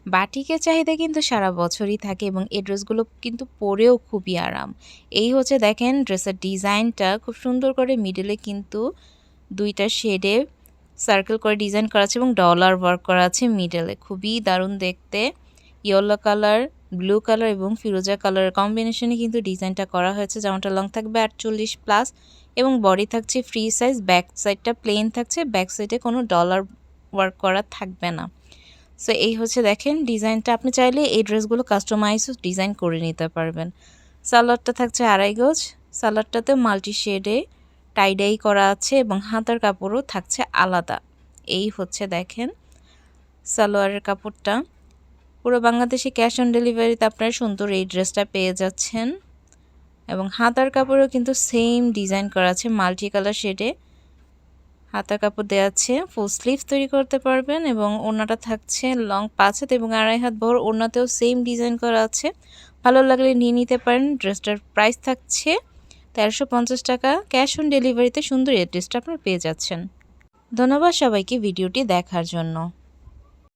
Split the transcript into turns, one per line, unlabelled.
বাটিকের চাহিদা কিন্তু সারা বছরই থাকে এবং এই ড্রেসগুলো কিন্তু পরেও খুবই আরাম। এই হচ্ছে দেখেন ড্রেসের ডিজাইনটা খুব সুন্দর করে মিডলে কিন্তু ২ টা শেডে সার্কেল করে ডিজাইন করা আছে এবং ডলার ওয়ার্ক করা আছে মিডলে। খুবই দারুণ দেখতে। ইয়েলো কালার, ব্লু কালার এবং ফিরোজা কালারের কম্বিনেশনে কিন্তু ডিজাইনটা করা হয়েছে। জামাটা লং থাকবে ৪৮ প্লাস এবং বডি থাকছে ফ্রি সাইজ, ব্যাক সাইডটা প্লেন থাকছে, ব্যাক সাইডে কোনো ডলার ওয়ার্ক করা থাকবে না। সো এই হচ্ছে দেখেন ডিজাইনটা, আপনি চাইলে এই ড্রেসগুলো কাস্টমাইজ ডিজাইন করে নিতে পারবেন। সালোয়ারটা থাকছে ২.৫ গজ, সালোয়ারটাতে মাল্টি শেডে টাইডাই করা আছে এবং হাতার কাপড়ও থাকছে আলাদা। এই হচ্ছে দেখেন সালোয়ারের কাপড়টা। পুরো বাংলাদেশে ক্যাশ অন ডেলিভারিতে আপনারা সুন্দর এই ড্রেসটা পেয়ে যাচ্ছেন এবং হাতার কাপড়ও কিন্তু সেম ডিজাইন করা আছে মাল্টি কালার শেডে। হাতার কাপড় দেওয়া আছে, ফুল স্লিভস তৈরি করতে পারবেন এবং ওড়নাটা থাকছে লং ৫ হাত এবং ২.৫ হাত বড়। ওড়নাতেও সেম ডিজাইন করা আছে, ভালো লাগলে নিয়ে নিতে পারেন। ড্রেসটার প্রাইস থাকছে ১৩৫০ টাকা। ক্যাশ অন ডেলিভারিতে সুন্দর এই ড্রেসটা আপনারা পেয়ে যাচ্ছেন। ধন্যবাদ সবাইকে ভিডিওটি দেখার জন্য।